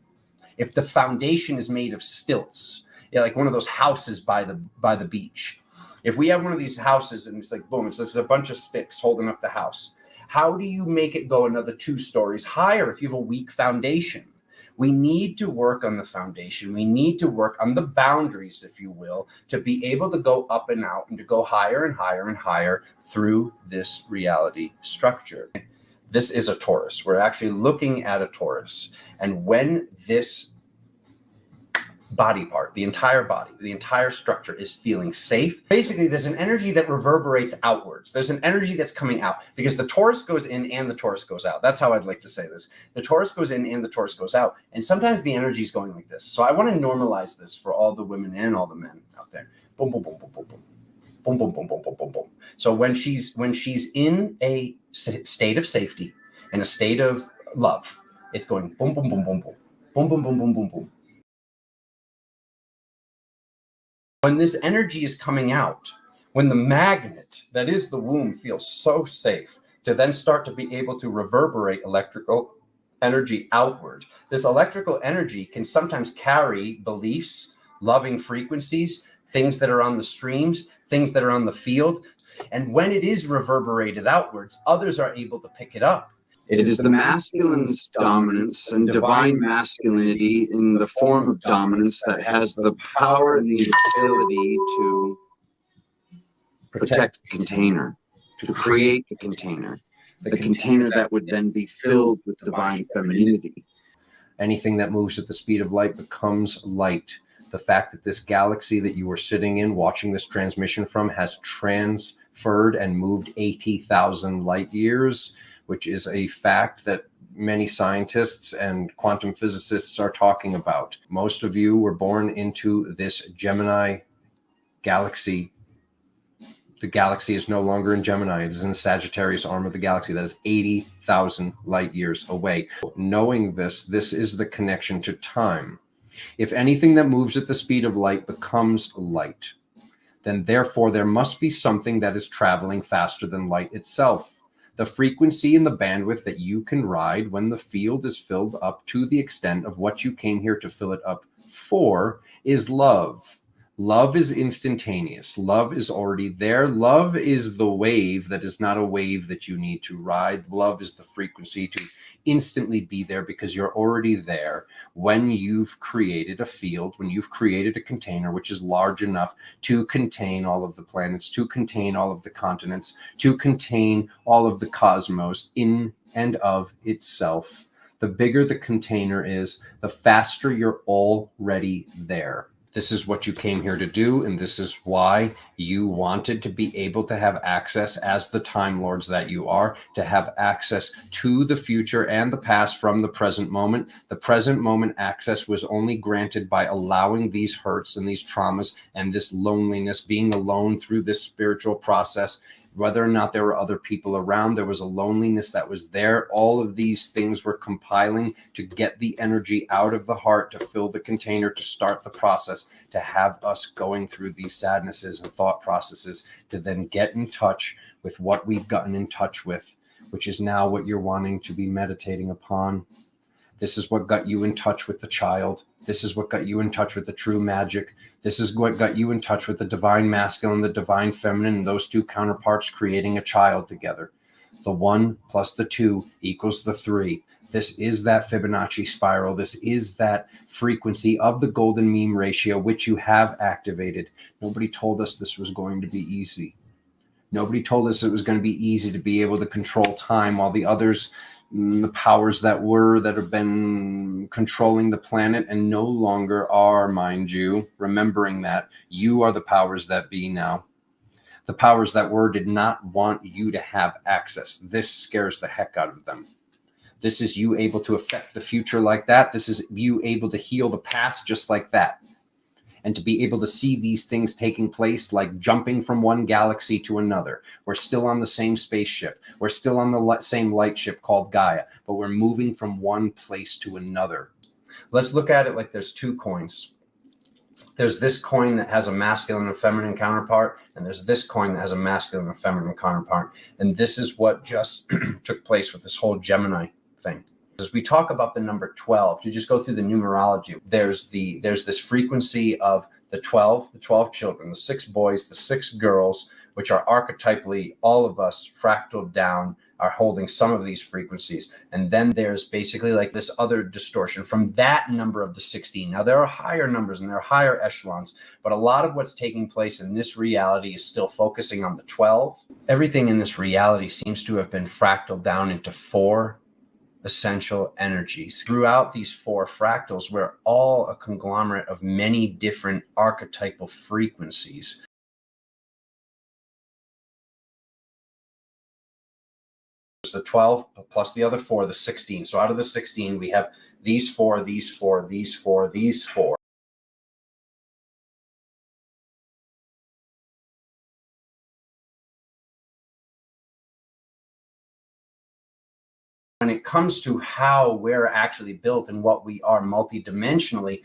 If the foundation is made of stilts, like one of those houses by the beach. If we have one of these houses and it's like, boom, it's just a bunch of sticks holding up the house. How do you make it go another 2 stories higher if you have a weak foundation? We need to work on the foundation. We need to work on the boundaries, if you will, to be able to go up and out and to go higher and higher and higher through this reality structure. This is a torus. We're actually looking at a torus. And when this body part, the entire body, the entire structure is feeling safe, basically there's an energy that reverberates outwards. There's an energy that's coming out because the torus goes in and the torus goes out. That's how I'd like to say this. The torus goes in and the torus goes out. And sometimes the energy is going like this. So I want to normalize this for all the women and all the men out there. Boom, boom, boom, boom, boom, boom. Boom, boom, boom, boom, boom, boom, boom. So when she's in a state of safety and a state of love, it's going boom, boom, boom, boom, boom, boom, boom, boom, boom, boom, boom. When this energy is coming out, when the magnet that is the womb feels so safe to then start to be able to reverberate electrical energy outward, this electrical energy can sometimes carry beliefs, loving frequencies, things that are on the streams, things that are on the field. And when it is reverberated outwards, others are able to pick it up. It is the masculine's dominance and divine masculinity in the form of dominance that has the power and the ability to protect the container, to create the container that would then be filled with divine femininity. Anything that moves at the speed of light becomes light. The fact that this galaxy that you are sitting in, watching this transmission from, has transferred and moved 80,000 light years, which is a fact that many scientists and quantum physicists are talking about. Most of you were born into this Gemini galaxy The galaxy is no longer in Gemini. It is in the Sagittarius arm of the galaxy. That is 80,000 light years away. Knowing this, this is the connection to time. If anything that moves at the speed of light becomes light, then therefore there must be something that is traveling faster than light itself. The frequency and the bandwidth that you can ride when the field is filled up to the extent of what you came here to fill it up for is love. Love is instantaneous. Love is already there. Love is the wave that is not a wave that you need to ride. Love is the frequency to instantly be there because you're already there when you've created a field, when you've created a container which is large enough to contain all of the planets, to contain all of the continents, to contain all of the cosmos in and of itself. The bigger the container is, the faster you're already there. This is what you came here to do, and this is why you wanted to be able to have access, as the Time Lords that you are, to have access to the future and the past from the present moment. The present moment access was only granted by allowing these hurts and these traumas and this loneliness, being alone through this spiritual process. Whether or not there were other people around, there was a loneliness that was there. All of these things were compiling to get the energy out of the heart, to fill the container, to start the process, to have us going through these sadnesses and thought processes, to then get in touch with what we've gotten in touch with, which is now what you're wanting to be meditating upon. This is what got you in touch with the child. This is what got you in touch with the true magic. This is what got you in touch with the divine masculine, the divine feminine, and those two counterparts creating a child together. The 1 plus the 2 equals the 3. This is that Fibonacci spiral. This is that frequency of the golden mean ratio, which you have activated. Nobody told us this was going to be easy. Nobody told us it was going to be easy to be able to control time while the others, the powers that have been controlling the planet and no longer are, mind you, remembering that you are the powers that be now. The powers that were did not want you to have access. This scares the heck out of them. This is you able to affect the future like that. This is you able to heal the past just like that. And to be able to see these things taking place, like jumping from one galaxy to another. We're still on the same spaceship. We're still on the same light ship called Gaia, but we're moving from one place to another. Let's look at it like there's two coins. There's this coin that has a masculine and feminine counterpart, and there's this coin that has a masculine and feminine counterpart. And this is what just took place with this whole Gemini thing. As we talk about the number 12, you just go through the numerology. There's this frequency of the 12 children, the 6 boys, the 6 girls, which are archetypally all of us fractaled down, are holding some of these frequencies. And then there's basically like this other distortion from that number of the 16. Now there are higher numbers and there are higher echelons, but a lot of what's taking place in this reality is still focusing on the 12. Everything in this reality seems to have been fractaled down into 4 essential energies. Throughout these 4 fractals, we're all a conglomerate of many different archetypal frequencies. There's the 12 plus the other 4, the 16. So out of the 16, we have these 4, these 4, these 4, these 4. When it comes to how we're actually built and what we are multidimensionally,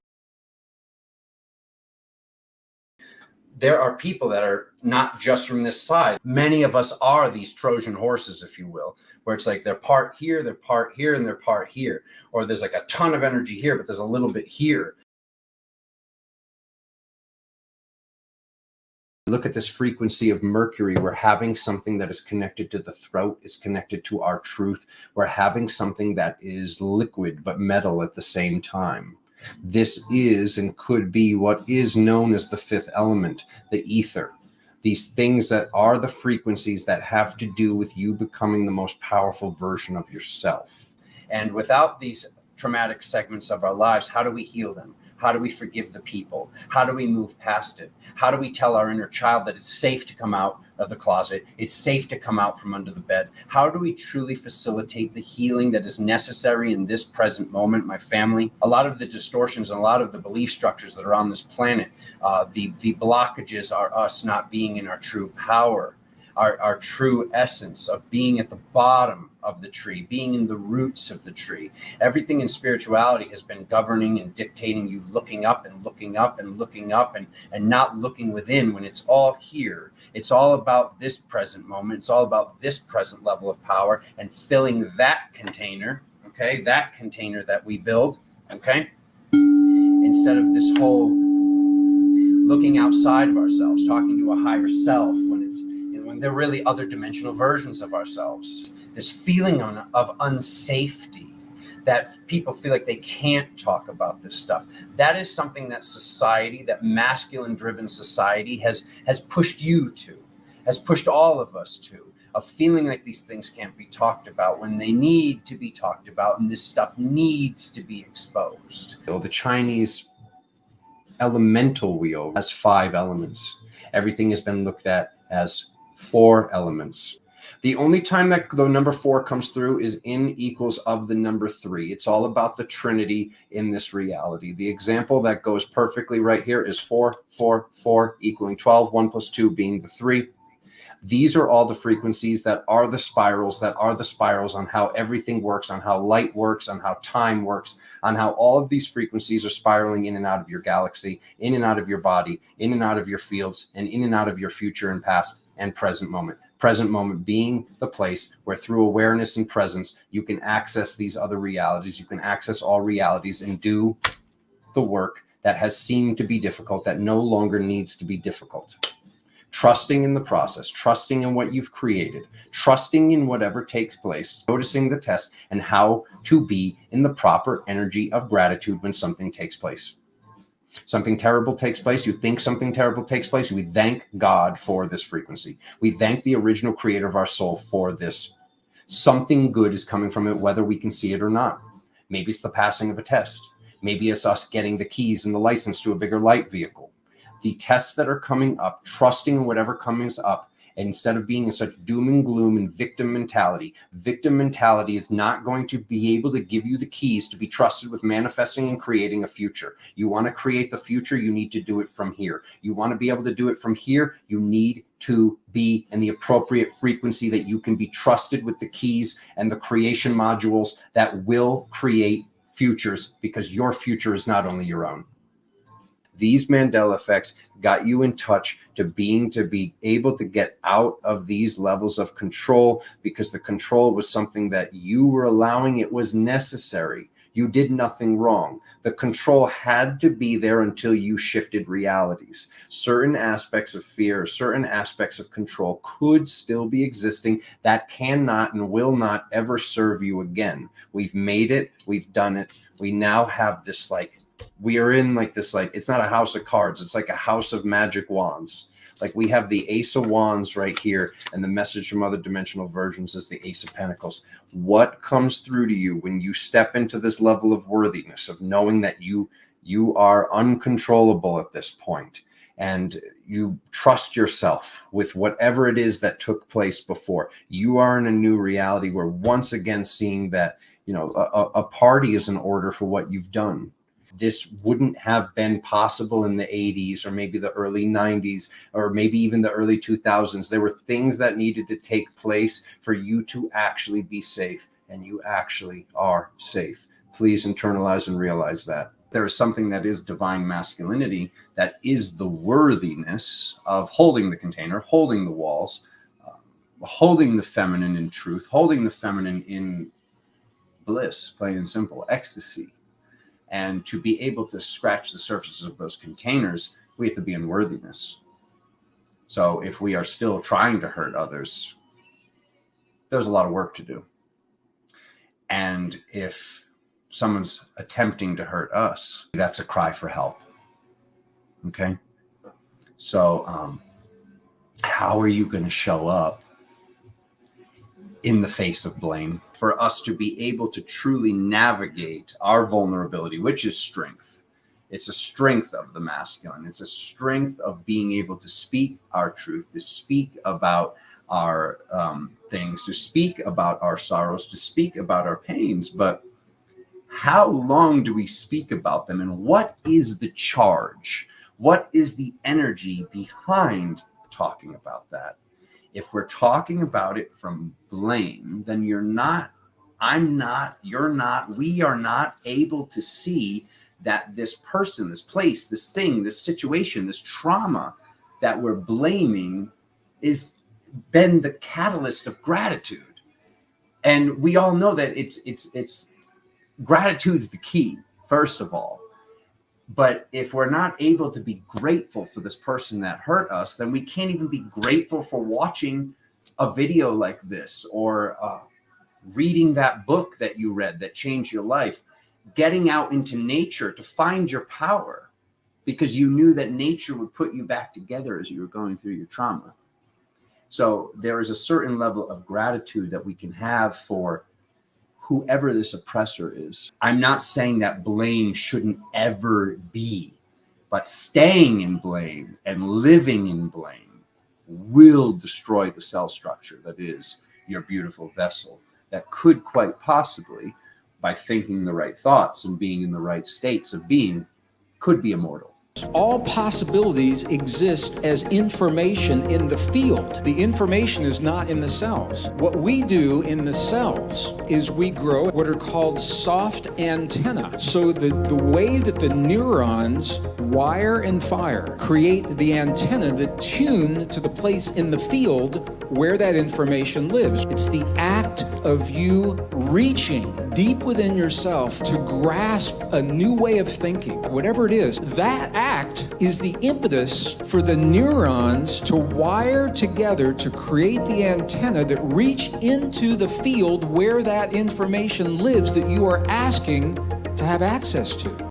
there are people that are not just from this side. Many of us are these Trojan horses, if you will, where it's like they're part here, and they're part here. Or there's like a ton of energy here, but there's a little bit here. Look at this frequency of Mercury. We're having something that is connected to the throat. It's connected to our truth. We're having something that is liquid but metal at the same time. This is and could be what is known as the 5th element, the ether. These things that are the frequencies that have to do with you becoming the most powerful version of yourself. And without these traumatic segments of our lives, how do we heal them? How do we forgive the people? How do we move past it? How do we tell our inner child that it's safe to come out of the closet? It's safe to come out from under the bed. How do we truly facilitate the healing that is necessary in this present moment, my family? A lot of the distortions and a lot of the belief structures that are on this planet, the blockages are us not being in our true power, our true essence of being at the bottom of the tree, being in the roots of the tree. Everything in spirituality has been governing and dictating you looking up and looking up and looking up and not looking within when it's all here. It's all about this present moment. It's all about this present level of power and filling that container, okay? That container that we build, okay? Instead of this whole looking outside of ourselves, talking to a higher self when they're really other dimensional versions of ourselves. This feeling of unsafety, that people feel like they can't talk about this stuff. That is something that society, that masculine-driven society has pushed you to, has pushed all of us to, of feeling like these things can't be talked about when they need to be talked about, and this stuff needs to be exposed. The Chinese elemental wheel has 5 elements. Everything has been looked at as 4 elements. The only time that the number 4 comes through is in equals of the number 3. It's all about the Trinity in this reality. The example that goes perfectly right here is 4, 4, 4 equaling 12, 1 plus 2 being the 3. These are all the frequencies that are the spirals, on how everything works, on how light works, on how time works, on how all of these frequencies are spiraling in and out of your galaxy, in and out of your body, in and out of your fields, and in and out of your future and past and present moment. Present moment being the place where through awareness and presence, you can access these other realities. You can access all realities and do the work that has seemed to be difficult, that no longer needs to be difficult. Trusting in the process, trusting in what you've created, trusting in whatever takes place, noticing the test and how to be in the proper energy of gratitude when something takes place. Something terrible takes place. You think something terrible takes place. We thank God for this frequency. We thank the original creator of our soul for this. Something good is coming from it, whether we can see it or not. Maybe it's the passing of a test. Maybe it's us getting the keys and the license to a bigger light vehicle. The tests that are coming up, trusting in whatever comes up, and instead of being in such doom and gloom and victim mentality is not going to be able to give you the keys to be trusted with manifesting and creating a future. You want to create the future, you need to do it from here. You want to be able to do it from here, you need to be in the appropriate frequency that you can be trusted with the keys and the creation modules that will create futures, because your future is not only your own. These Mandela effects got you in touch to be able to get out of these levels of control, because the control was something that you were allowing. It was necessary. You did nothing wrong. The control had to be there until you shifted realities. Certain aspects of fear, certain aspects of control could still be existing that cannot and will not ever serve you again. We've made it. We've done it. We now have this we are in this, it's not a house of cards. It's like a house of magic wands. Like we have the Ace of Wands right here, and the message from other dimensional versions is the Ace of Pentacles. What comes through to you when you step into this level of worthiness, of knowing that you are uncontrollable at this point, and you trust yourself with whatever it is that took place before? You are in a new reality. We're once again seeing that, a party is in order for what you've done. This wouldn't have been possible in the 80s or maybe the early 90s or maybe even the early 2000s. There were things that needed to take place for you to actually be safe, and you actually are safe. Please internalize and realize that. There is something that is divine masculinity, that is the worthiness of holding the container, holding the walls, holding the feminine in truth, holding the feminine in bliss, plain and simple, ecstasy. And to be able to scratch the surfaces of those containers, we have to be in worthiness. So if we are still trying to hurt others, there's a lot of work to do. And if someone's attempting to hurt us, that's a cry for help. Okay? So how are you going to show up in the face of blame for us to be able to truly navigate our vulnerability, which is strength? It's a strength of the masculine. It's a strength of being able to speak our truth, to speak about our things, to speak about our sorrows, to speak about our pains. But how long do we speak about them? And what is the charge? What is the energy behind talking about that? If we're talking about it from blame, then you're not, I'm not, you're not, we are not able to see that this person, this place, this thing, this situation, this trauma that we're blaming is been the catalyst of gratitude. And we all know that it's gratitude's the key, first of all. But if we're not able to be grateful for this person that hurt us, then we can't even be grateful for watching a video like this, or reading that book that you read that changed your life, getting out into nature to find your power, because you knew that nature would put you back together as you were going through your trauma. So there is a certain level of gratitude that we can have for whoever this oppressor is. I'm not saying that blame shouldn't ever be, but staying in blame and living in blame will destroy the cell structure that is your beautiful vessel, that could quite possibly, by thinking the right thoughts and being in the right states of being, could be immortal. All possibilities exist as information in the field. The information is not in the cells. What we do in the cells is we grow what are called soft antennae. So the way that the neurons wire and fire create the antenna that tune to the place in the field where that information lives. It's the act of you reaching deep within yourself to grasp a new way of thinking, whatever it is. That act is the impetus for the neurons to wire together to create the antenna that reach into the field where that information lives that you are asking to have access to.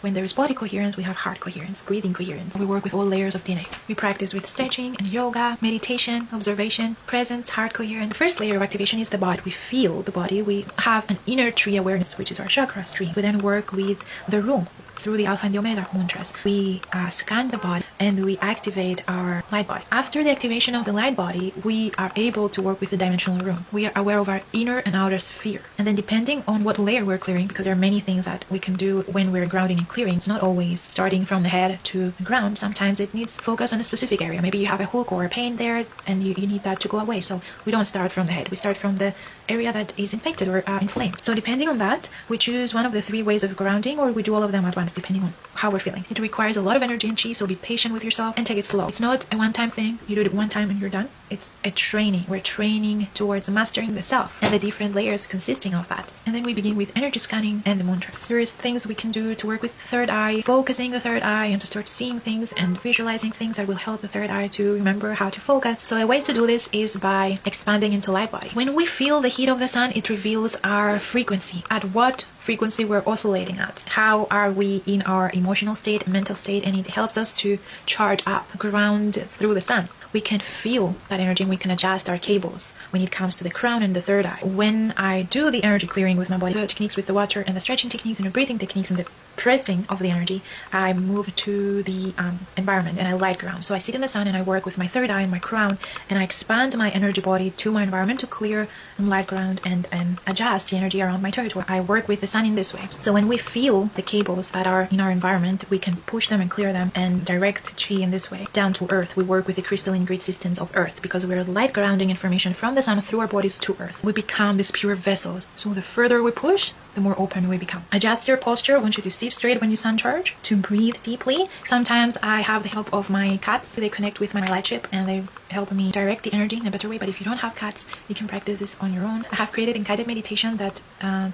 When there is body coherence, we have heart coherence, breathing coherence. We work with all layers of DNA. We practice with stretching and yoga, meditation, observation, presence, heart coherence. The first layer of activation is the body. We feel the body. We have an inner tree awareness, which is our chakra stream. We then work with the room through the Alpha and the Omega mantras. We scan the body and we activate our light body. After the activation of the light body, we are able to work with the dimensional room. We are aware of our inner and outer sphere. And then depending on what layer we're clearing, because there are many things that we can do when we're grounding and clearing, it's not always starting from the head to the ground. Sometimes it needs focus on a specific area. Maybe you have a hook or a pain there and you need that to go away. So we don't start from the head. We start from the area that is infected or inflamed. So depending on that, we choose one of the 3 ways of grounding, or we do all of them at once, depending on how we're feeling. It requires a lot of energy and chi, so be patient with yourself and take it slow. It's not a one-time thing. You do it one time and you're done. It's a training. We're training towards mastering the self and the different layers consisting of that. And then we begin with energy scanning and the mantras. There is things we can do to work with the third eye, focusing the third eye and to start seeing things and visualizing things that will help the third eye to remember how to focus. So a way to do this is by expanding into light body. When we feel the heat of the sun, it reveals our frequency, at what frequency we're oscillating at. How are we in our emotional state, mental state, and it helps us to charge up, ground through the sun. We can feel that energy and we can adjust our cables when it comes to the crown and the third eye. When I do the energy clearing with my body, the techniques with the water and the stretching techniques and the breathing techniques and the pressing of the energy, I move to the environment and I light ground. So I sit in the sun and I work with my third eye and my crown and I expand my energy body to my environment to clear and light ground and adjust the energy around my territory. I work with the sun in this way. So when we feel the cables that are in our environment, we can push them and clear them and direct chi in this way down to earth. We work with the crystalline grid systems of earth because we're light grounding information from the sun through our bodies to earth. We become these pure vessels. So the further we push, the more open we become. Adjust your posture. I want you to sit straight when you sun charge, to breathe deeply. Sometimes I have the help of my cats. They connect with my light ship and they help me direct the energy in a better way. But if you don't have cats, you can practice this on your own. I have created a guided meditation that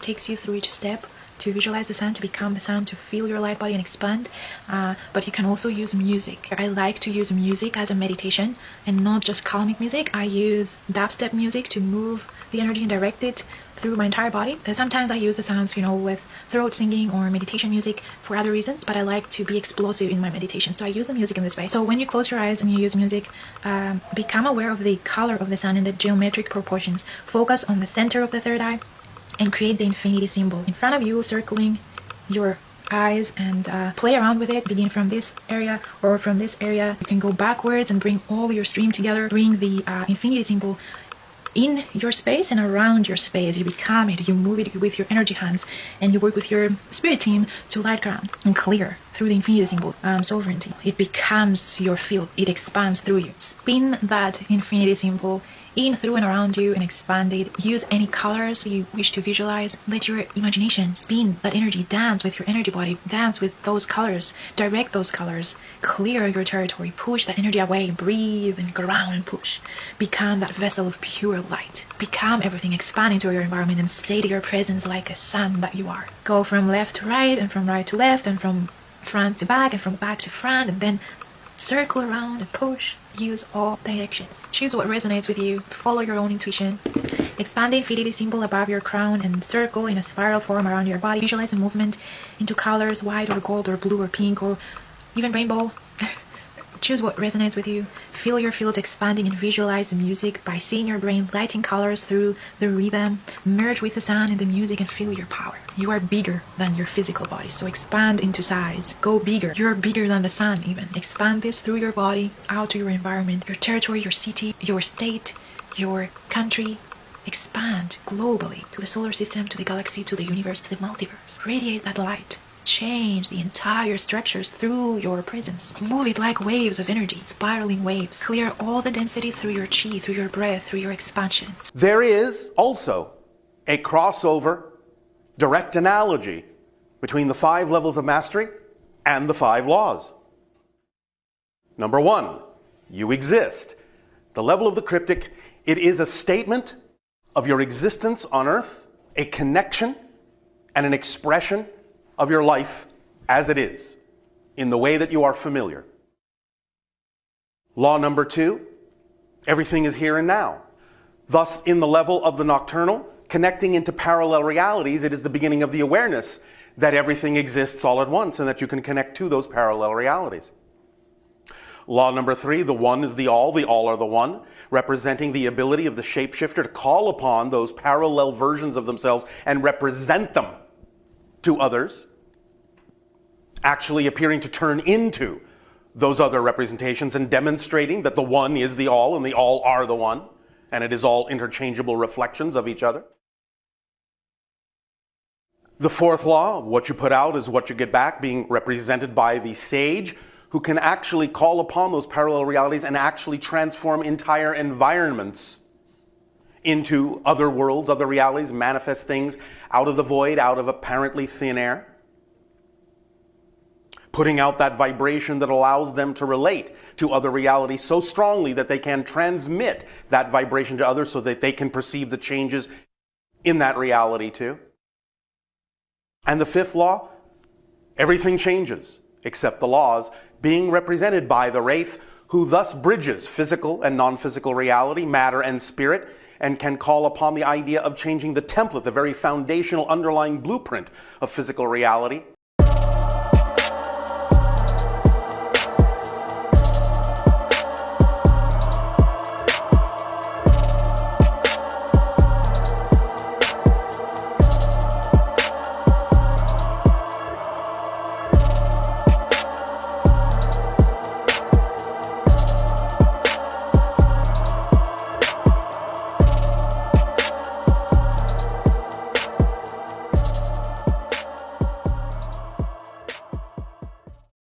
takes you through each step to visualize the sun, to become the sun, to feel your light body and expand. But you can also use music. I like to use music as a meditation and not just calming music. I use dubstep music to move the energy and direct it through my entire body. Sometimes I use the sounds, with throat singing or meditation music for other reasons, but I like to be explosive in my meditation. So I use the music in this way. So when you close your eyes and you use music, become aware of the color of the sun and the geometric proportions. Focus on the center of the third eye and create the infinity symbol in front of you, circling your eyes and play around with it. Begin from this area or from this area. You can go backwards and bring all your stream together. Bring the infinity symbol in your space and around your space. You become it, you move it with your energy hands, and you work with your spirit team to light ground and clear through the infinity symbol sovereignty. It becomes your field, it expands through you. Spin that infinity symbol in, through, and around you and expand it. Use any colors you wish to visualize. Let your imagination spin that energy, dance with your energy body, dance with those colors, direct those colors, clear your territory, push that energy away, breathe and go around and push. Become that vessel of pure light. Become everything, expand into your environment and stay to your presence like a sun that you are. Go from left to right and from right to left and from front to back and from back to front, and then circle around and push. Use all directions. Choose what resonates with you. Follow your own intuition. Expand the infinity symbol above your crown and circle in a spiral form around your body. Visualize the movement into colors, white or gold or blue or pink or even rainbow. Choose what resonates with you. Feel your fields expanding and visualize the music by seeing your brain lighting colors through the rhythm. Merge with the sound and the music and feel your power. You are bigger than your physical body, so expand into size. Go bigger. You're bigger than the sun even. Expand this through your body, out to your environment, your territory, your city, your state, your country. Expand globally to the solar system, to the galaxy, to the universe, to the multiverse. Radiate that light. Change the entire structures through your presence. Move it like waves of energy, spiraling waves. Clear all the density through your chi, through your breath, through your expansion. There is also a crossover, direct analogy between the 5 levels of mastery and the 5 laws. Number 1, you exist. The level of the cryptic, it is a statement of your existence on Earth, a connection and an expression of your life as it is, in the way that you are familiar. Law number 2, everything is here and now. Thus, in the level of the nocturnal, connecting into parallel realities, it is the beginning of the awareness that everything exists all at once and that you can connect to those parallel realities. Law number 3, the one is the all are the one, representing the ability of the shapeshifter to call upon those parallel versions of themselves and represent them to others, actually appearing to turn into those other representations and demonstrating that the one is the all and the all are the one, and it is all interchangeable reflections of each other. The 4th law, what you put out is what you get back, being represented by the sage, who can actually call upon those parallel realities and actually transform entire environments into other worlds, other realities, manifest things out of the void, out of apparently thin air. Putting out that vibration that allows them to relate to other realities so strongly that they can transmit that vibration to others so that they can perceive the changes in that reality too. And the 5th law, everything changes except the laws, being represented by the Wraith, who thus bridges physical and non-physical reality, matter and spirit, and can call upon the idea of changing the template, the very foundational underlying blueprint of physical reality,